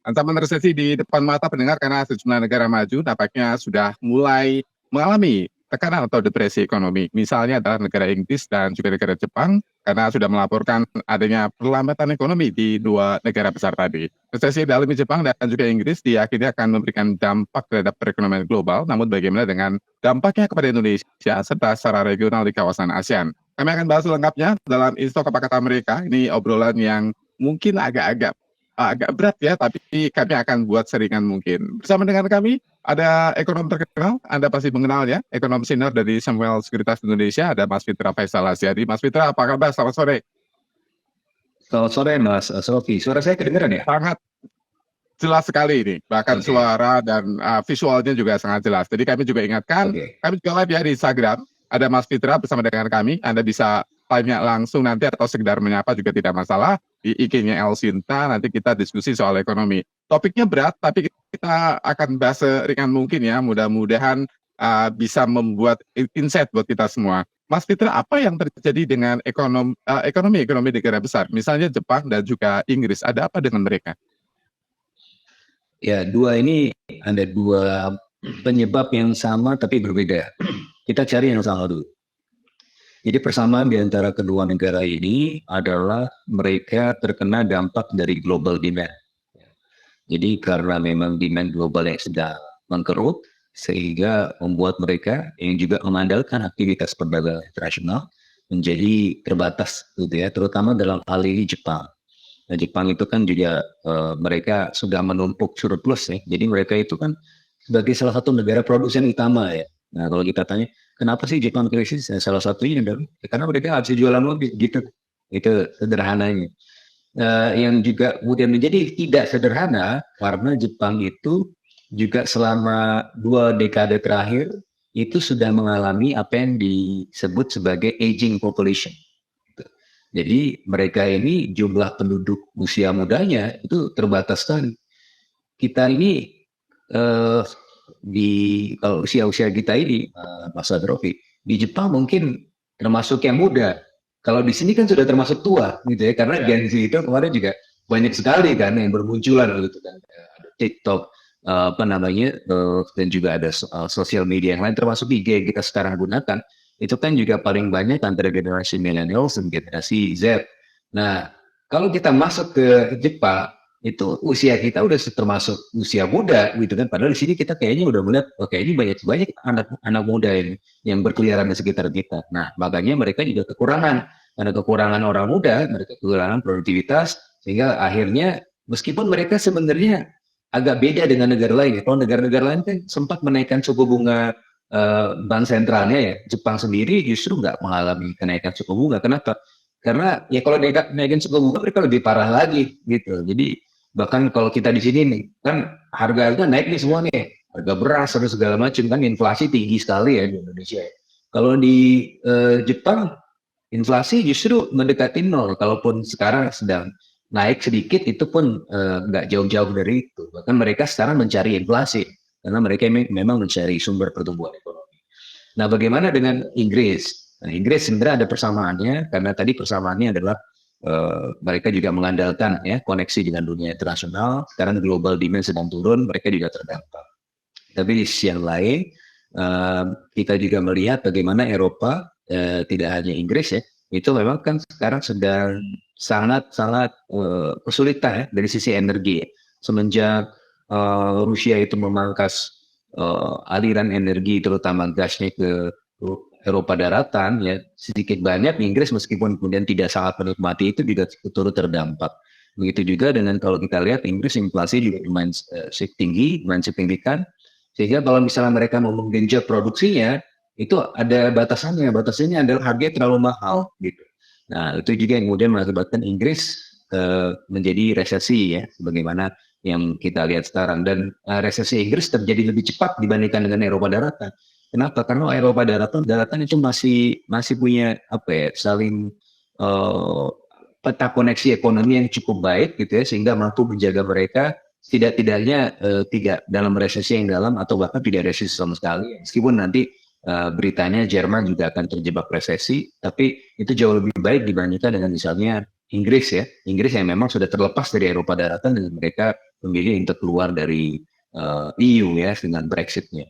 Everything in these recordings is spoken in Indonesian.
Ancaman resesi di depan mata pendengar karena sejumlah negara maju nampaknya sudah mulai mengalami tekanan atau depresi ekonomi. Misalnya adalah negara Inggris dan juga negara Jepang karena sudah melaporkan adanya perlambatan ekonomi di dua negara besar tadi. Resesi dalam Jepang dan juga Inggris diyakini akan memberikan dampak terhadap perekonomian global, namun bagaimana dengan dampaknya kepada Indonesia serta secara regional di kawasan ASEAN? Kami akan bahas lengkapnya dalam Insto Apa Kata Mereka. Ini obrolan yang mungkin agak berat ya, tapi kami akan buat seringan mungkin. Bersama dengan kami ada ekonom terkenal, Anda pasti mengenal ya, ekonom senior dari Samuel Sekuritas Indonesia, ada Mas Fitra Faisal Asyari. Mas Fitra, apa kabar? Selamat sore. Selamat sore Mas Sofi, suara saya kedengaran ya? Sangat jelas sekali ini, bahkan suara dan visualnya juga sangat jelas. Jadi kami juga ingatkan, kami juga live ya di Instagram, ada Mas Fitra bersama dengan kami, Anda bisa tanya langsung nanti atau sekedar menyapa juga tidak masalah. Di IG-nya El Sinta, nanti kita diskusi soal ekonomi. Topiknya berat, tapi kita akan bahas seringan mungkin ya, mudah-mudahan bisa membuat insight buat kita semua. Mas Fitra, apa yang terjadi dengan ekonomi negara besar, misalnya Jepang dan juga Inggris, ada apa dengan mereka? Ya, ada dua penyebab yang sama tapi berbeda. Kita cari yang sama dulu. Jadi persamaan di antara kedua negara ini adalah mereka terkena dampak dari global demand. Jadi karena memang demand global yang sedang mengkerut, sehingga membuat mereka yang juga mengandalkan aktivitas perdagangan internasional menjadi terbatas, gitu ya, terutama dalam hal ini Jepang. Nah, Jepang itu kan juga mereka sudah menumpuk surplus ya, jadi mereka itu kan sebagai salah satu negara produsen utama ya. Nah, kalau kita tanya, kenapa sih Jepang krisis? Ya, salah satunya adalah karena mereka nggak bisa jualan mobil, gitu. Itu sederhananya. Yang juga kemudian menjadi tidak sederhana karena Jepang itu juga selama 2 dekade terakhir itu sudah mengalami apa yang disebut sebagai aging population. Jadi mereka ini jumlah penduduk usia mudanya itu terbatas sekali. Kita ini kalau usia kita ini, Mas Adrofi, di Jepang mungkin termasuk yang muda. Kalau di sini kan sudah termasuk tua, gitu ya. Karena Gen Z itu kemarin juga banyak sekali kan yang bermunculan gitu kan. Ada TikTok, dan juga ada sosial media yang lain, termasuk IG yang kita sekarang gunakan. Itu kan juga paling banyak antara generasi millennials dan generasi Z. Nah, kalau kita masuk ke Jepang, itu usia kita udah termasuk usia muda gitu kan, padahal di sini kita kayaknya udah melihat oke ini banyak anak muda yang berkeliaran di sekitar kita. Nah, makanya mereka juga kekurangan, karena kekurangan orang muda, mereka kekurangan produktivitas, sehingga akhirnya meskipun mereka sebenarnya agak beda dengan negara lain. Kalau negara-negara lain kan sempat menaikkan suku bunga bank sentralnya ya, Jepang sendiri justru nggak mengalami kenaikan suku bunga. Kenapa? Karena ya kalau naikin suku bunga mereka lebih parah lagi gitu. Jadi bahkan kalau kita di sini nih kan harga naik nih semua nih, harga beras harus segala macam kan, inflasi tinggi sekali ya di Indonesia. Kalau di Jepang inflasi justru mendekati nol, kalaupun sekarang sedang naik sedikit itu pun nggak jauh-jauh dari itu. Bahkan mereka sekarang mencari inflasi karena mereka memang mencari sumber pertumbuhan ekonomi. Nah, bagaimana dengan Inggris? Nah, Inggris sebenarnya ada persamaannya karena tadi persamaannya adalah mereka juga mengandalkan ya koneksi dengan dunia internasional. Sekarang global demand sedang turun, mereka juga terdampak. Tapi di sisi yang lain kita juga melihat bagaimana Eropa, tidak hanya Inggris ya, itu memang kan sekarang sedang sangat kesulitan ya dari sisi energi. Semenjak Rusia itu memangkas aliran energi terutama gasnya ke Eropa daratan ya, sedikit banyak Inggris meskipun kemudian tidak sangat menikmati itu juga turut terdampak. Begitu juga dengan kalau kita lihat Inggris inflasi juga lumayan tinggi, lumayan signifikan, sehingga kalau misalnya mereka mau menggenjot produksinya itu ada batasannya. Batasannya adalah harganya terlalu mahal gitu. Nah, itu juga yang kemudian mengakibatkan Inggris menjadi resesi ya, sebagaimana yang kita lihat sekarang. Dan resesi Inggris terjadi lebih cepat dibandingkan dengan Eropa daratan. Kenapa? Karena Eropa daratan itu masih punya apa ya, saling peta koneksi ekonomi yang cukup baik gitu ya, sehingga mampu menjaga mereka tidak dalam resesi yang dalam atau bahkan tidak resesi sama sekali. Meskipun nanti beritanya Jerman juga akan terjebak resesi, tapi itu jauh lebih baik dibandingkan dengan misalnya Inggris ya, Inggris yang memang sudah terlepas dari Eropa daratan dan mereka memilih untuk keluar dari EU ya dengan Brexitnya.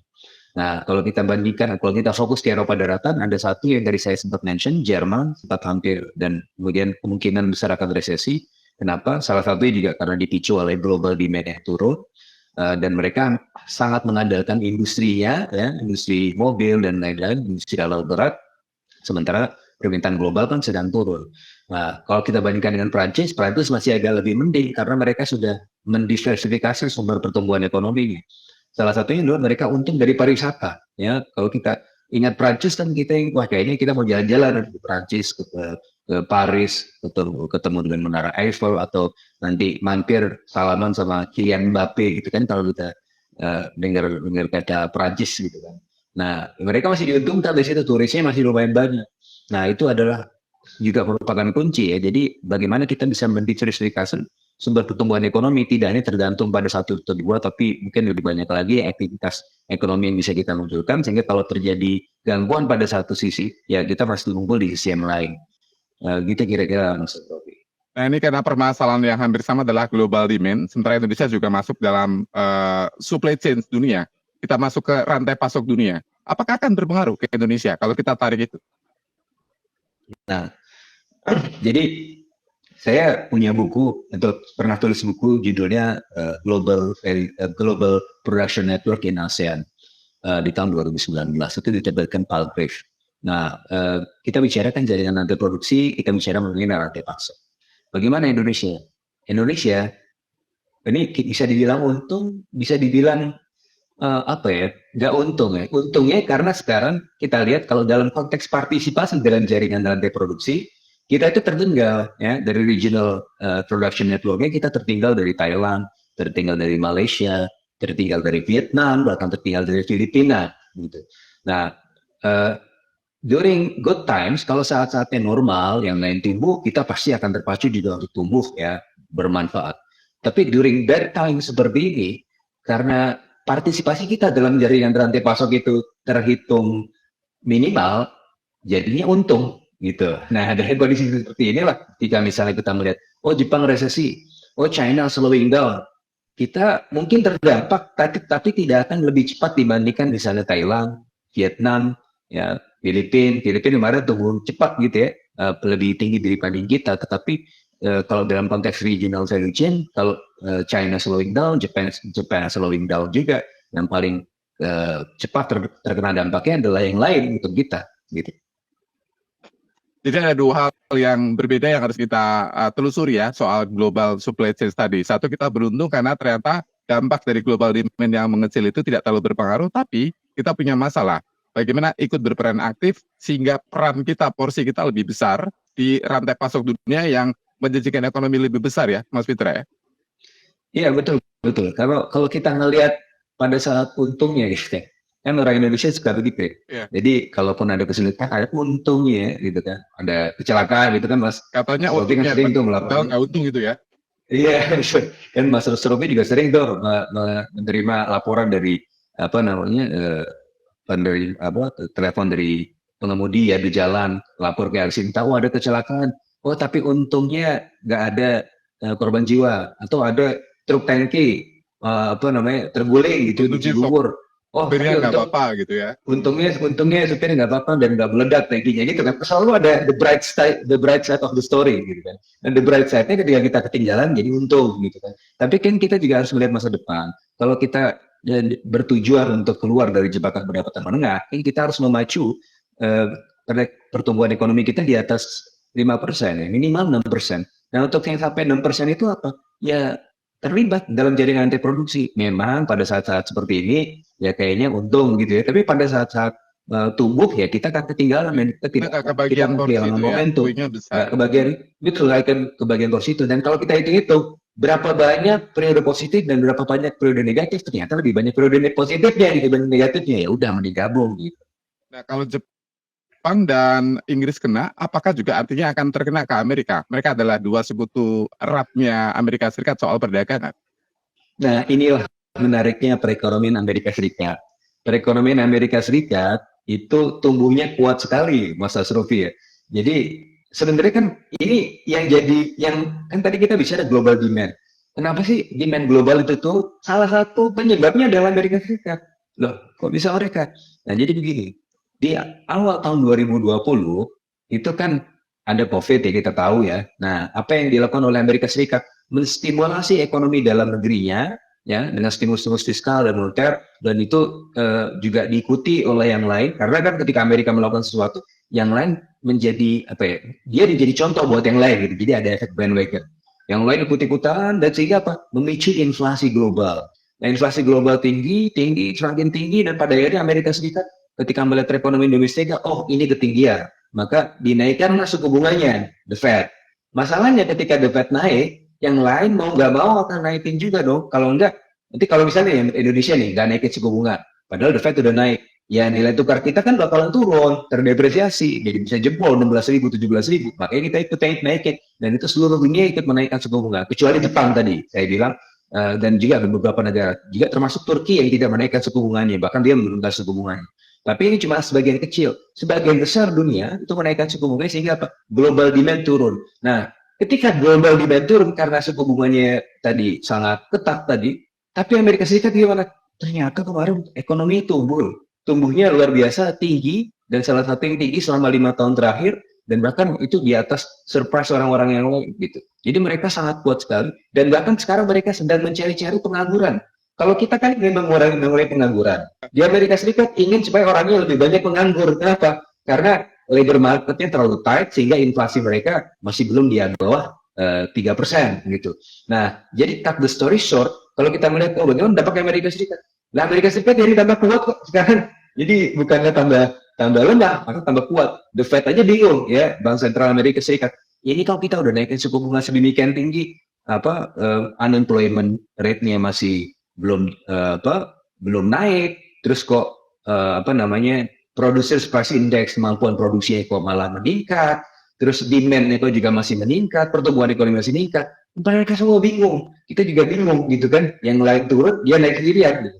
Nah, kalau kita bandingkan, kalau kita fokus di Eropa daratan, ada satu yang dari saya sempat mention, Jerman, sempat hampir, dan kemudian kemungkinan besar akan resesi. Kenapa? Salah satunya juga karena dipicu oleh global demand yang turun, dan mereka sangat mengandalkan industrinya, ya, industri mobil dan lain-lain, industri alat berat, sementara permintaan global kan sedang turun. Nah, kalau kita bandingkan dengan Prancis, Prancis masih agak lebih mending karena mereka sudah mendiversifikasi sumber pertumbuhan ekonomi. Salah satunya adalah mereka untung dari pariwisata. Ya, kalau kita ingat Prancis kan kita, wah kayaknya kita mau jalan-jalan di Prancis ke Paris, ketemu dengan Menara Eiffel atau nanti mampir salaman sama Kylian Mbappe gitu kan kalau kita dengar kata Prancis gitu kan. Nah, mereka masih diuntungkan di situ, turisnya masih lumayan banyak. Nah, itu adalah juga merupakan kunci ya. Jadi bagaimana kita bisa mendiversifikasi sumber pertumbuhan ekonomi, tidak hanya tergantung pada satu atau dua, tapi mungkin lebih banyak lagi aktivitas ekonomi yang bisa kita munculkan, sehingga kalau terjadi gangguan pada satu sisi, ya kita pasti unggul di sisi yang lain. Gitu kira-kira Mas Robi. Nah, ini karena permasalahan yang hampir sama adalah global demand, sementara Indonesia juga masuk dalam supply chain dunia. Kita masuk ke rantai pasok dunia. Apakah akan berpengaruh ke Indonesia kalau kita tarik itu? Nah, jadi saya punya buku atau pernah tulis buku judulnya Global Production Network in ASEAN di tahun 2019. Itu diterbitkan Palgrave. Nah, kita bicarakan jaringan rantai produksi, kita bicara mengenai rantai pasok. Bagaimana Indonesia? Indonesia ini bisa dibilang untung, bisa dibilang apa ya? Nggak untung ya. Untungnya karena sekarang kita lihat kalau dalam konteks partisipasi dalam jaringan rantai produksi, kita itu tertinggal ya dari regional production networknya, kita tertinggal dari Thailand, tertinggal dari Malaysia, tertinggal dari Vietnam, bahkan tertinggal dari Filipina gitu. Nah, during good times, kalau saat-saatnya normal yang lain tumbuh, kita pasti akan terpacu juga untuk tumbuh ya, bermanfaat. Tapi during bad time seperti ini, karena partisipasi kita dalam jaringan rantai pasok itu terhitung minimal, jadinya untung gitu. Nah, dari kondisi seperti inilah ketika misalnya kita melihat, oh Jepang resesi, oh China slowing down, kita mungkin terdampak, tapi tidak akan lebih cepat dibandingkan misalnya Thailand, Vietnam, ya Filipina kemarin tumbuh cepat gitu ya, lebih tinggi daripada kita. Tetapi kalau dalam konteks regional value chain, kalau China slowing down, Japan slowing down juga, yang paling cepat terkena dampaknya adalah yang lain untuk kita gitu. Jadi ada dua hal yang berbeda yang harus kita telusuri ya soal global supply chain tadi. Satu, kita beruntung karena ternyata dampak dari global demand yang mengecil itu tidak terlalu berpengaruh, tapi kita punya masalah. Bagaimana ikut berperan aktif sehingga peran kita, porsi kita lebih besar di rantai pasok dunia yang menjanjikan ekonomi lebih besar ya, Mas Fitra ya? Iya betul. Kalau kita ngelihat pada saat untungnya gitu ya, kan orang Indonesia suka begitu ya. Yeah. Jadi kalaupun ada kesulitan, ada untungnya gitu kan, ada kecelakaan gitu kan Mas. Katanya Robi kan sering tuh melakukan. Nggak untung gitu ya? Iya, kan Mas Robi juga sering tuh menerima laporan dari telepon dari pengemudi ya di jalan, lapor ke RC, tahu ada kecelakaan. Oh tapi untungnya nggak ada korban jiwa, atau ada truk tangki terguling gitu di Cibubur. Oh, supirnya nggak apa-apa gitu ya? Untungnya supirnya nggak apa-apa dan nggak meledak tangkinya gitu kan. Selalu ada the bright side of the story gitu kan. Dan the bright side-nya ketika kita ketinggalan jadi untung gitu kan. Tapi kan kita juga harus melihat masa depan. Kalau kita bertujuan untuk keluar dari jebakan pendapatan menengah, kan kita harus memacu pertumbuhan ekonomi kita di atas 5% ya, minimal 6%. Nah untuk yang sampai 6% itu apa? Ya terlibat dalam jaringan rantai produksi. Memang pada saat-saat seperti ini ya kayaknya untung gitu ya. Tapi pada saat-saat tumbuh ya kita akan ketinggalan dan kita kebagian kehilangan momentum. Kebagian porsi itu. Dan kalau kita hitung berapa banyak periode positif dan berapa banyak periode negatif, ternyata lebih banyak periode positifnya dibanding negatifnya, ya udah mending gabung gitu. Nah kalau Jepang dan Inggris kena, apakah juga artinya akan terkena ke Amerika? Mereka adalah dua sekutu eratnya Amerika Serikat soal perdagangan. Nah inilah menariknya perekonomian Amerika Serikat. Perekonomian Amerika Serikat itu tumbuhnya kuat sekali, Mas Asrofi ya. Jadi sebenarnya kan ini yang kan tadi kita bicara global demand. Kenapa sih demand global itu tuh salah satu penyebabnya adalah Amerika Serikat? Loh, kok bisa mereka? Nah, jadi begini, di awal tahun 2020 itu kan ada COVID ya kita tahu ya. Nah, apa yang dilakukan oleh Amerika Serikat? Menstimulasi ekonomi dalam negerinya ya dengan stimulus-stimulus fiskal dan moneter, dan itu juga diikuti oleh yang lain, karena kan ketika Amerika melakukan sesuatu, yang lain menjadi apa ya? Dia jadi contoh buat yang lain gitu. Jadi ada efek bandwagon. Yang lain ikut-ikutan dan sehingga apa? Memicu inflasi global. Nah, inflasi global tinggi, tinggi, semakin tinggi, dan pada akhirnya Amerika Serikat ketika melihat ekonomi domestik, oh ini ketinggian, maka dinaikkanlah suku bunganya, the Fed. Masalahnya ketika the Fed naik, yang lain mau nggak mau akan naikin juga dong. Kalau enggak, nanti kalau misalnya yang Indonesia nih nggak naikin suku bunga, padahal the Fed udah naik, ya nilai tukar kita kan bakalan turun, terdepresiasi, jadi bisa jebol 16.000, 17.000, makanya kita ikut naikin, dan itu seluruh dunia ikut menaikkan suku bunga, kecuali Jepang tadi, saya bilang, dan juga beberapa negara, juga termasuk Turki yang tidak menaikkan suku bunganya, bahkan dia menurunkan suku bunganya. Tapi ini cuma sebagian kecil, sebagian besar dunia itu menaikkan suku bunga sehingga apa? Global demand turun. Nah, ketika global demand turun karena suku bunganya tadi sangat ketat tadi, tapi Amerika Serikat gimana? Ternyata kemarin ekonomi tumbuhnya luar biasa tinggi, dan salah satu yang tinggi selama 5 tahun terakhir, dan bahkan itu di atas surprise orang-orang yang lain gitu. Jadi mereka sangat kuat sekali, dan bahkan sekarang mereka sedang mencari-cari pengangguran. Kalau kita kan ingin mengurangi pengangguran, di Amerika Serikat ingin supaya orangnya lebih banyak menganggur. Kenapa? Karena labor marketnya terlalu tight sehingga inflasi mereka masih belum di bawah 3% gitu. Nah, jadi cut the story short, kalau kita melihat bagaimana dampak Amerika Serikat. Nah, Amerika Serikat jadi tambah kuat kok sekarang. Jadi bukannya tambah lemah, maka tambah kuat. The Fed aja bingung ya, Bank Sentral Amerika Serikat. Ini kalau kita udah naikin suku bunga sedemikian tinggi, unemployment rate-nya masih belum naik, terus kok producer price index, kemampuan produksinya kok malah meningkat, terus demand itu juga masih meningkat, pertumbuhan ekonomi masih meningkat. Mereka semua bingung, kita juga bingung gitu kan. Yang lain turun, dia naik sendirian. Gitu.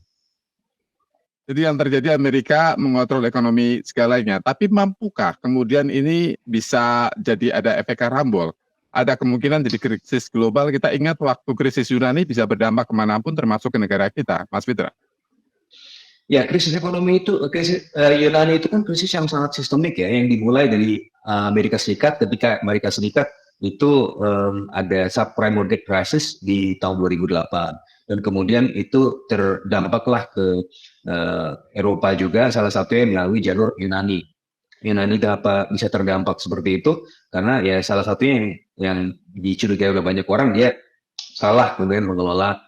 Jadi yang terjadi Amerika mengontrol ekonomi segalanya, tapi mampukah kemudian ini bisa jadi ada efek karambol? Ada kemungkinan jadi krisis global. Kita ingat waktu krisis Yunani bisa berdampak kemanapun termasuk ke negara kita, Mas Fitra. Ya, krisis ekonomi itu, krisis Yunani itu kan krisis yang sangat sistemik ya, yang dimulai dari Amerika Serikat ketika Amerika Serikat itu ada subprime mortgage crisis di tahun 2008. Dan kemudian itu terdampaklah ke Eropa juga, salah satunya melalui jalur Yunani. Yunani kenapa bisa terdampak seperti itu? Karena ya salah satunya yang dicurigai oleh banyak orang, dia salah kemudian mengelola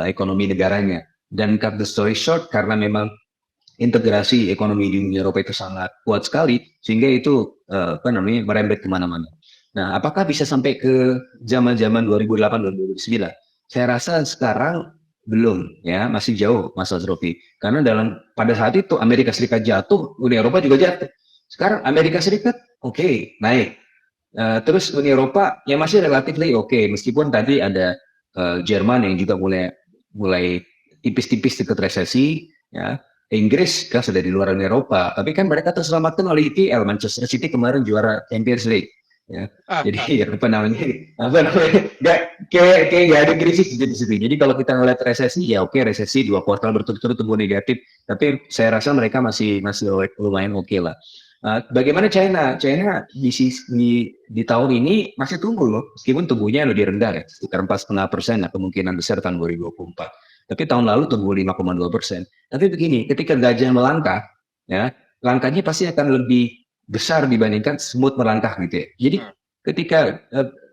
ekonomi negaranya. Dan cut the story short, karena memang integrasi ekonomi di Uni Eropa itu sangat kuat sekali, sehingga itu merembet kemana-mana. Nah, apakah bisa sampai ke zaman-zaman 2008-2009? Saya rasa sekarang belum, ya, masih jauh, Mas Azrofi. Karena pada saat itu Amerika Serikat jatuh, Uni Eropa juga jatuh. Sekarang Amerika Serikat oke, naik. Terus Uni Eropa ya masih relatif oke, meskipun tadi ada Jerman yang juga mulai tipis-tipis dekat resesi, ya. Inggris kan sudah di luar Uni Eropa, tapi kan mereka terselamatkan oleh IPL, Manchester City kemarin juara Champions League. Ya. Jadi apa namanya kayak nggak ada krisis di situ. Jadi kalau kita ngeliat resesi, ya oke, resesi 2 kuartal berturut-turut tumbuh negatif, tapi saya rasa mereka masih lumayan oke lah. Bagaimana China di tahun ini masih tumbuh loh, meskipun tumbuhnya lebih rendah ya, sekitar 4,5% kemungkinan besar tahun 2024. Tapi tahun lalu tumbuh 5,2%. Tapi begini, ketika gajah melangkah, ya langkahnya pasti akan lebih besar dibandingkan semut melangkah gitu ya. Jadi ketika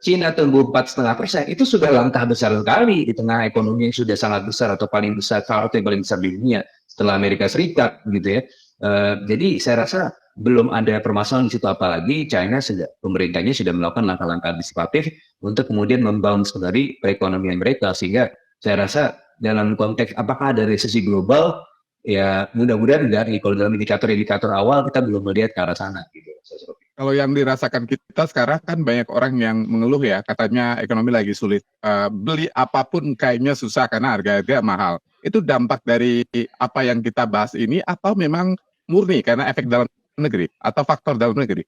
Cina tumbuh 4,5%, itu sudah langkah besar sekali di tengah ekonomi yang sudah sangat besar atau paling besar, salah satu yang paling besar di dunia setelah Amerika Serikat gitu ya. Jadi saya rasa belum ada permasalahan di situ, apalagi China pemerintahnya sudah melakukan langkah-langkah antisipatif untuk kemudian membounce dari perekonomian mereka, sehingga saya rasa dalam konteks apakah ada resesi global, ya mudah-mudahan dari kalau dalam indikator-indikator awal kita belum melihat ke arah sana gitu. Kalau yang dirasakan kita sekarang kan banyak orang yang mengeluh ya, katanya ekonomi lagi sulit, beli apapun kayaknya susah karena harga-harga mahal. Itu dampak dari apa yang kita bahas ini atau memang murni karena efek dalam negeri atau faktor dalam negeri?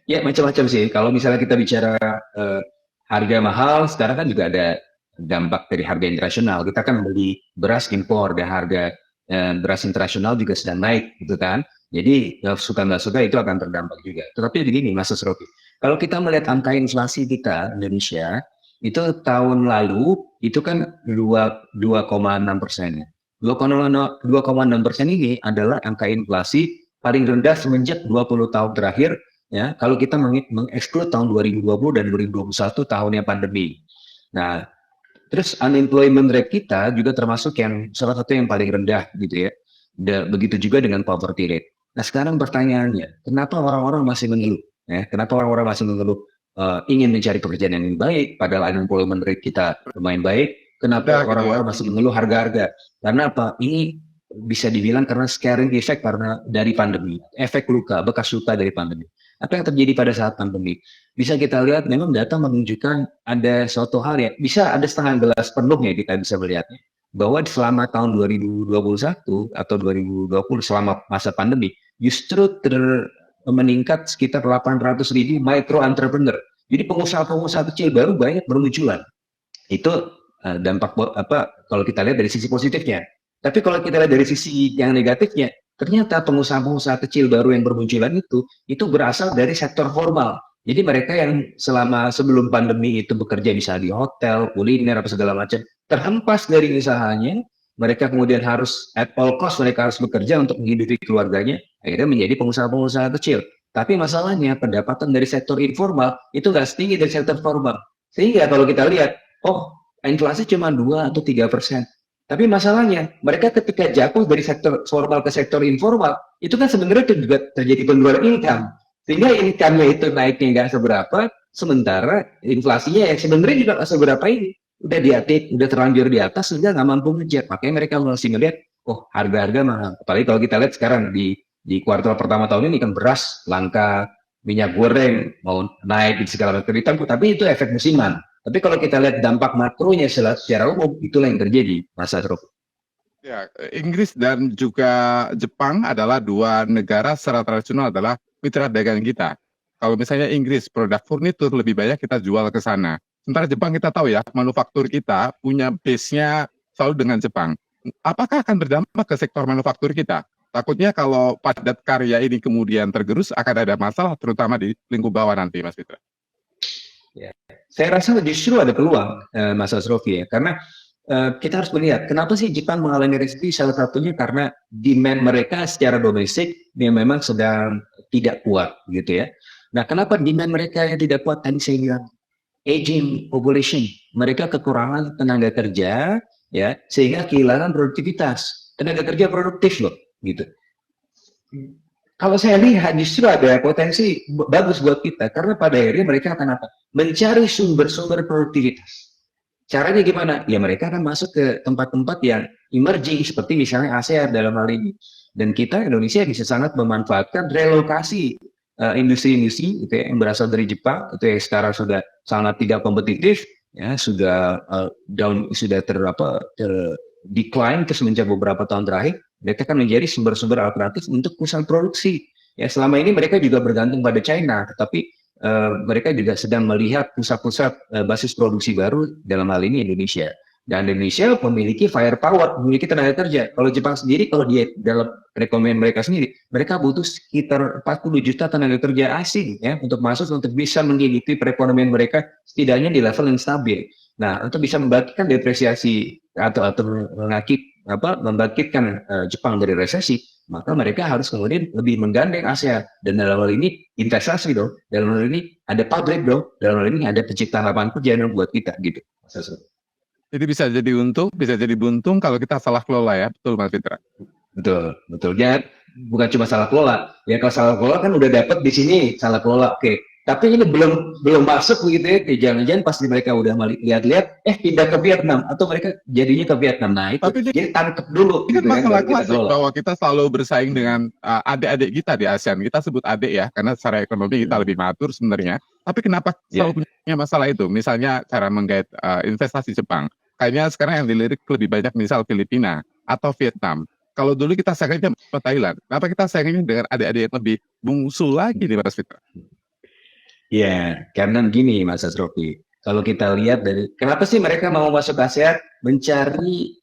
Ya macam-macam sih. Kalau misalnya kita bicara eh, harga mahal, sekarang kan juga ada dampak dari harga internasional. Kita kan beli beras impor dan harga beras internasional juga sedang naik, gitu kan. Jadi suka nggak suka itu akan terdampak juga. Tetapi begini, Mas Rocky, kalau kita melihat angka inflasi kita Indonesia itu tahun lalu itu kan 2,6%. 2,6% ini adalah angka inflasi paling rendah semenjak 20 tahun terakhir. Ya, kalau kita mengeksklud tahun 2020 dan 2021 tahunnya pandemi. Nah, terus unemployment rate kita juga termasuk yang salah satu yang paling rendah gitu ya. Begitu juga dengan poverty rate. Nah, sekarang pertanyaannya, kenapa orang-orang masih mengeluh? Ya, kenapa orang-orang masih mengeluh ingin mencari pekerjaan yang lebih baik, padahal unemployment rate kita lumayan baik? Kenapa Gitu ya. orang-orang masih mengeluh harga-harga? Karena apa? Ini bisa dibilang karena scaring effect karena dari pandemi, efek luka, bekas luka dari pandemi. Apa yang terjadi pada saat pandemi? Bisa kita lihat memang data menunjukkan ada suatu hal ya, bisa ada setengah gelas penuh ya kita bisa melihatnya. Bahwa selama tahun 2021 atau 2020 selama masa pandemi, justru meningkat sekitar 800.000 micro entrepreneur. Jadi pengusaha-pengusaha kecil baru banyak bermunculan. Itu dampak apa kalau kita lihat dari sisi positifnya. Tapi kalau kita lihat dari sisi yang negatifnya, ternyata pengusaha-pengusaha kecil baru yang bermunculan itu berasal dari sektor formal. Jadi mereka yang selama sebelum pandemi itu bekerja bisa di hotel, kuliner, apa segala macam, terhempas dari usahanya, mereka kemudian harus at all cost mereka harus bekerja untuk menghidupi keluarganya, akhirnya menjadi pengusaha-pengusaha kecil. Tapi masalahnya pendapatan dari sektor informal itu nggak setinggi dari sektor formal. Sehingga kalau kita lihat, oh inflasi cuma 2 atau 3%. Tapi masalahnya, mereka ketika jatuh dari sektor formal ke sektor informal, itu kan sebenarnya juga terjadi penurunan income. Sehingga income-nya itu naiknya nggak seberapa, sementara inflasinya yang sebenarnya juga nggak seberapa ini. Udah di atas, udah terlanjur di atas, sehingga nggak mampu ngejar. Makanya mereka masih melihat, oh harga-harga mahal. Apalagi kalau kita lihat sekarang di kuartal pertama tahun ini kan beras langka, minyak goreng mau naik di segala macam. Tapi itu efek musiman. Tapi kalau kita lihat dampak makronya secara umum, itulah yang terjadi, Mas Asrul. Ya, Inggris dan juga Jepang adalah dua negara secara tradisional adalah mitra dagang kita. Kalau misalnya Inggris produk furnitur lebih banyak kita jual ke sana. Sementara Jepang kita tahu ya, manufaktur kita punya base-nya selalu dengan Jepang. Apakah akan berdampak ke sektor manufaktur kita? Takutnya kalau padat karya ini kemudian tergerus akan ada masalah terutama di lingkup bawah nanti, Mas Fitra. Ya. Saya rasa justru ada peluang, Mas Asrofi ya, karena kita harus melihat kenapa sih Jepang mengalami resesi. Salah satunya karena demand mereka secara domestik yang memang sedang tidak kuat, gitu ya. Nah, kenapa demand mereka yang tidak kuat? Tadi saya bilang aging population, mereka kekurangan tenaga kerja, ya, sehingga kehilangan produktivitas. Tenaga kerja produktif loh, gitu. Kalau saya lihat justru ada potensi bagus buat kita karena pada akhirnya mereka akan apa? Mencari sumber-sumber produktivitas. Caranya gimana? Ya mereka akan masuk ke tempat-tempat yang emerging seperti misalnya ASEAN dalam hal ini. Dan kita Indonesia bisa sangat memanfaatkan relokasi industri-industri itu ya, yang berasal dari Jepang itu yang sekarang sudah sangat tidak kompetitif ya sudah sudah decline semenjak beberapa tahun terakhir. Mereka akan menjadi sumber-sumber alternatif untuk pusat produksi. Ya selama ini mereka juga bergantung pada China, tetapi mereka juga sedang melihat pusat-pusat basis produksi baru dalam hal ini Indonesia. Dan Indonesia memiliki firepower, memiliki tenaga kerja. Kalau Jepang sendiri, kalau dia dalam perekonomian mereka sendiri, mereka butuh sekitar 40 juta tenaga kerja asing ya untuk masuk untuk bisa menghidupi perekonomian mereka setidaknya di level yang stabil. Nah, untuk bisa membangkitkan depresiasi atau membangkitkan Jepang dari resesi, maka mereka harus kemudian lebih menggandeng ASEAN. Dan dalam hal ini investasi dong, dalam hal ini ada pabrik dong, dalam hal ini ada penciptaan lapangan kerja buat kita gitu. Jadi bisa jadi untung, bisa jadi buntung kalau kita salah kelola ya, betul Mas Fitra? Betul, betul. Ya, bukan cuma salah kelola. Ya kalau salah kelola kan udah dapat di sini salah kelola. Oke. Tapi ini belum masuk begitu ya. Jangan-jangan pas mereka udah lihat-lihat, pindah ke Vietnam atau mereka jadinya ke Vietnam. Nah itu Tapi jadi tangkep dulu. ini Gitu, masalah kan, klasik bahwa kita selalu bersaing dengan adik-adik kita di ASEAN. Kita sebut adik ya, karena secara ekonomi kita lebih matur sebenarnya. Tapi kenapa selalu punya masalah itu? Misalnya cara menggait investasi Jepang. Kayaknya sekarang yang dilirik lebih banyak misal Filipina atau Vietnam. Kalau dulu kita saingnya sama Thailand, kenapa kita saingnya dengan adik-adik yang lebih bungsu lagi nih Mas Fitra? Ya, karena begini Mas Asrofi, kalau kita lihat dari kenapa sih mereka mau masuk ASEAN mencari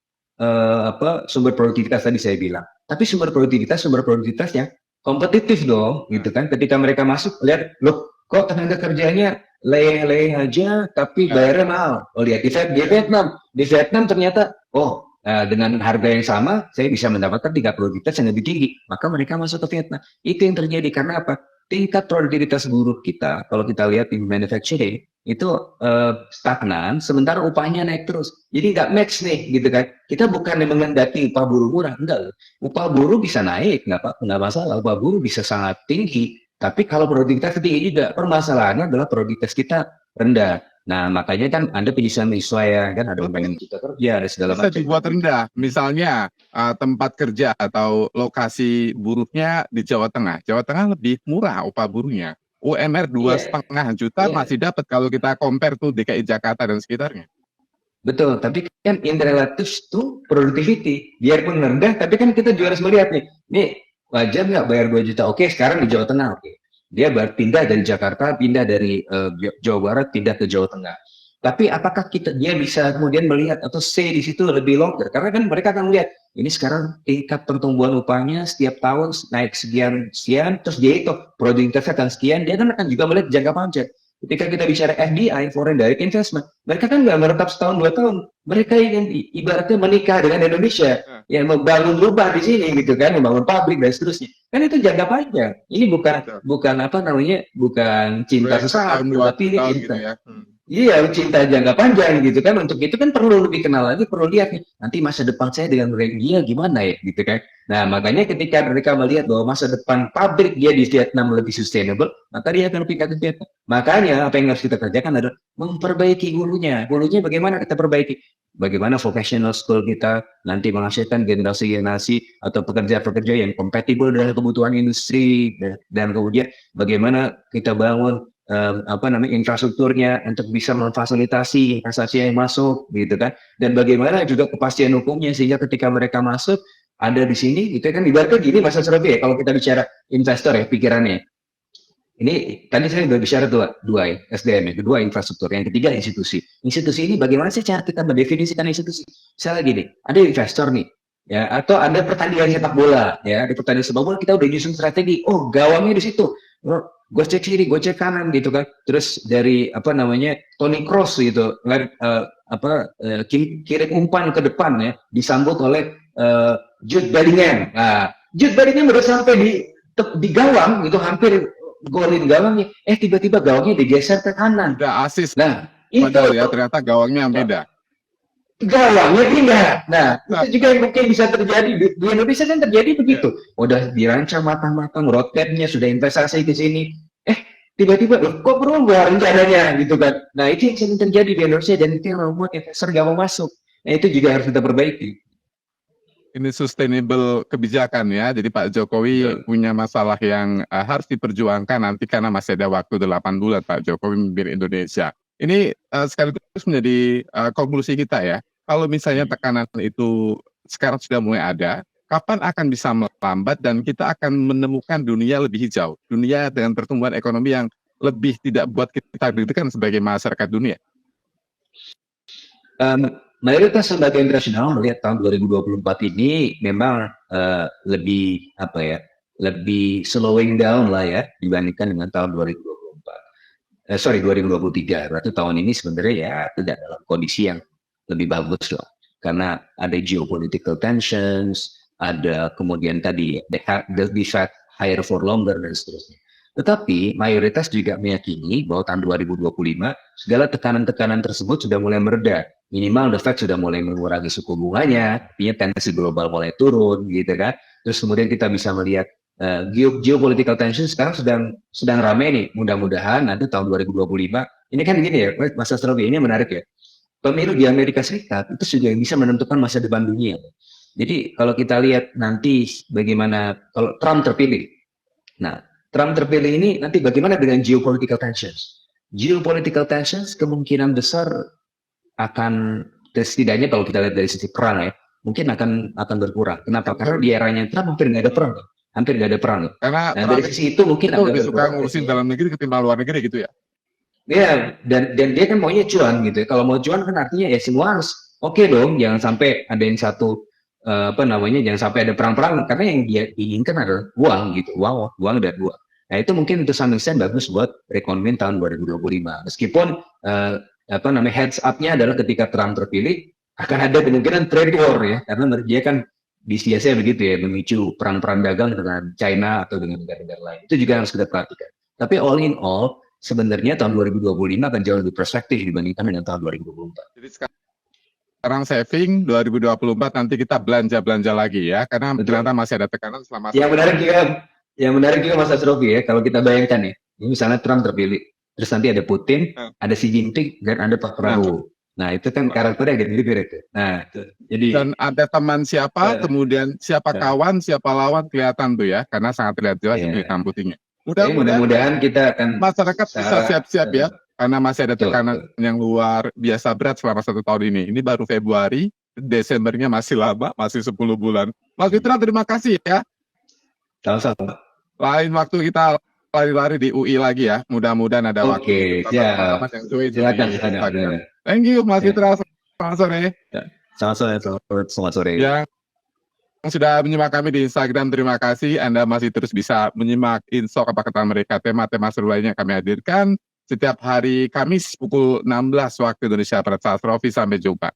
sumber produktivitas tadi saya bilang. Tapi sumber produktivitas yang kompetitif dong, gitu kan? Ketika mereka masuk, lihat, loh, kok tenaga kerjanya leleh aja, tapi bayarnya mahal. Oh lihat di Vietnam ternyata, dengan harga yang sama, saya bisa mendapatkan tingkat produktivitas yang lebih tinggi. Maka mereka masuk ke Vietnam. Itu yang terjadi karena apa? Tingkat produktivitas buruh kita, kalau kita lihat di manufacturing, itu stagnan, sementara upahnya naik terus. Jadi nggak match nih, gitu kan. Kita bukan mengendaki upah buruh murah, enggak. Upah buruh bisa naik, nggak masalah. Upah buruh bisa sangat tinggi. Tapi kalau produktivitas tinggi juga, permasalahannya adalah produktivitas kita rendah. Nah, makanya kan Anda penyesuaian ya, kan ada pembangunan cipta kerja, ada segala Bisa macam. dibuat rendah, misalnya tempat kerja atau lokasi buruhnya di Jawa Tengah. Jawa Tengah lebih murah upah buruhnya. UMR dua Iya, setengah juta iya. masih dapat kalau kita compare tuh DKI Jakarta dan sekitarnya. Betul, tapi kan in relative to productivity, biarpun rendah, tapi kan kita juga harus melihat nih wajar nggak bayar 2 juta? Oke, sekarang di Jawa Tengah, oke. Dia pindah dari Jakarta, pindah dari Jawa Barat, pindah ke Jawa Tengah. Tapi apakah dia bisa kemudian melihat atau stay di situ lebih longer? Karena kan mereka akan melihat, ini sekarang tingkat pertumbuhan upahnya setiap tahun naik sekian, terus dia itu produktivitasnya akan sekian, dia kan akan juga melihat jangka panjang. Ketika kita bicara FDI, foreign direct investment, mereka kan nggak menetap setahun 2 tahun. Mereka yang ibaratnya menikah dengan Indonesia, yang membangun rumah di sini gitu kan, membangun pabrik dan seterusnya. Kan itu jangka panjang. Ini bukan cinta sesaat, tapi ini tahun cinta. gitu ya. Iya, cinta jangka panjang gitu kan. Untuk itu kan perlu lebih kenal lagi, perlu lihat nih, nanti masa depan saya dengan dia gimana ya gitu kan. Nah, makanya ketika mereka melihat bahwa masa depan pabrik dia di Vietnam lebih sustainable, maka dia akan pindah ke Vietnam. Makanya apa yang harus kita kerjakan adalah memperbaiki hulunya. Hulunya bagaimana kita perbaiki? Bagaimana vocational school kita nanti menghasilkan generasi-generasi atau pekerja-pekerja yang kompatibel dengan kebutuhan industri, dan kemudian bagaimana kita bangun infrastrukturnya untuk bisa memfasilitasi investasi yang masuk gitu kan, dan bagaimana juga kepastian hukumnya sehingga ketika mereka masuk ada di sini itu kan ibaratnya gini Mas Asrofi ya, kalau kita bicara investor ya pikirannya ini tadi saya sudah bicara dua ya, SDM, yang kedua infrastruktur, yang ketiga institusi ini bagaimana sih cara kita mendefinisikan institusi. Misalnya gini, ada investor nih ya, atau ada pertandingan sepak bola ya, di pertandingan sepak bola kita udah nyusun strategi, gawangnya di situ, gue cek kiri, gue cek kanan gitu kan. Terus dari Toni Kroos gitu, kirim umpan ke depan ya, disambut oleh Jude Bellingham. Nah, Jude Bellingham udah sampai di gawang itu, hampir golin gawangnya. Tiba-tiba gawangnya digeser ke kanan. Udah asis. Nah, padahal ya ternyata gawangnya beda. Gawangnya pindah. Nah, itu juga yang mungkin bisa terjadi di Indonesia kan terjadi begitu. Udah dirancang matang-matang, roadmap-nya sudah investasi ke sini. Tiba-tiba kok berubah rencananya gitu kan. Nah, itu yang sering terjadi di Indonesia dan itu yang membuat investor gak mau masuk. Nah, itu juga harus kita perbaiki. Ini sustainable kebijakan ya. Jadi Pak Jokowi punya masalah yang harus diperjuangkan nanti karena masih ada waktu 8 bulan Pak Jokowi memimpin Indonesia. Ini sekaligus menjadi konklusi kita ya. Kalau misalnya tekanan itu sekarang sudah mulai ada, kapan akan bisa melambat dan kita akan menemukan dunia lebih hijau, dunia dengan pertumbuhan ekonomi yang lebih tidak buat kita deg-degan sebagai masyarakat dunia? Mayoritas lembaga internasional melihat tahun 2024 ini memang lebih slowing down lah ya dibandingkan dengan tahun 2023. Berarti tahun ini sebenarnya ya tidak dalam kondisi yang lebih bagus loh. Karena ada geopolitical tensions, ada kemudian tadi the Fed higher for longer dan seterusnya. Tetapi mayoritas juga meyakini bahwa tahun 2025 segala tekanan-tekanan tersebut sudah mulai mereda. Minimal the Fed sudah mulai mengurangi suku bunganya, artinya tendensi global mulai turun gitu kan. Terus kemudian kita bisa melihat geopolitical tension sekarang sedang ramai nih. Mudah-mudahan nanti tahun 2025 ini kan gini ya, Mas Astrofi, ini menarik ya. Pemilu di Amerika Serikat itu juga bisa menentukan masa depan dunia. Jadi kalau kita lihat nanti bagaimana kalau Trump terpilih. Nah, Trump terpilih ini nanti bagaimana dengan geopolitical tensions? Geopolitical tensions kemungkinan besar akan, setidaknya kalau kita lihat dari sisi perang ya, mungkin akan berkurang. Kenapa? Karena di eranya Trump hampir nggak ada perang. hampir nggak ada perang. Karena Nah, dari Trump sisi itu mungkin itu agak lebih suka berbeda ngurusin sih. dalam negeri ketimbang luar negeri gitu ya. Ya, dan dia kan maunya cuan gitu ya. Kalau mau cuan kan artinya ya semua harus oke dong, jangan sampai ada yang satu apa namanya, jangan sampai ada perang-perang karena yang dia inginkan adalah uang gitu, uang dan uang. Nah, itu mungkin untuk some extent bagus buat perekonomian tahun 2025. Meskipun apa namanya heads up-nya adalah ketika Trump terpilih akan ada kemungkinan trade war ya, karena menurut dia kan biasanya begitu ya, memicu perang-perang dagang dengan China atau dengan negara-negara lain. Itu juga harus kita perhatikan. Tapi all in all, sebenarnya tahun 2025 akan jauh lebih perspektif dibandingkan dengan tahun 2024. Jadi sekarang saving, 2024 nanti kita belanja-belanja lagi ya, karena Betul. ternyata masih ada tekanan selama Yang menarik juga Mas Asrofi ya, kalau kita bayangkan ya, ini misalnya Trump terpilih, terus nanti ada Putin, ada Xi Jinping, dan ada Pak Prabowo. Nah, itu kan karakternya agak mirip-mirip ya. Nah, jadi dan ada teman siapa, kemudian siapa kawan, siapa lawan kelihatan tuh ya, karena sangat terlihat jelas Iya. itu hitam putihnya. mudah-mudahan kita akan masyarakat bisa siap-siap ya, karena masih ada Betul, tekanan yang luar biasa berat selama 1 tahun ini. Ini baru Februari, Desembernya masih lama, masih 10 bulan. Mas Fitra, terima kasih ya. sama-sama. Lain waktu kita lari-lari di UI lagi ya. Mudah-mudahan ada waktu. Oke, siap. Teman-teman yang join di Silakan. Instagram. Thank you, Mas Fitra. Selamat sore. Selamat sore. Yang sudah menyimak kami di Instagram, terima kasih. Anda masih terus bisa menyimak Insok apa kata mereka, tema-tema seru lainnya kami hadirkan setiap hari Kamis pukul 16 waktu Indonesia Barat. Sampai jumpa.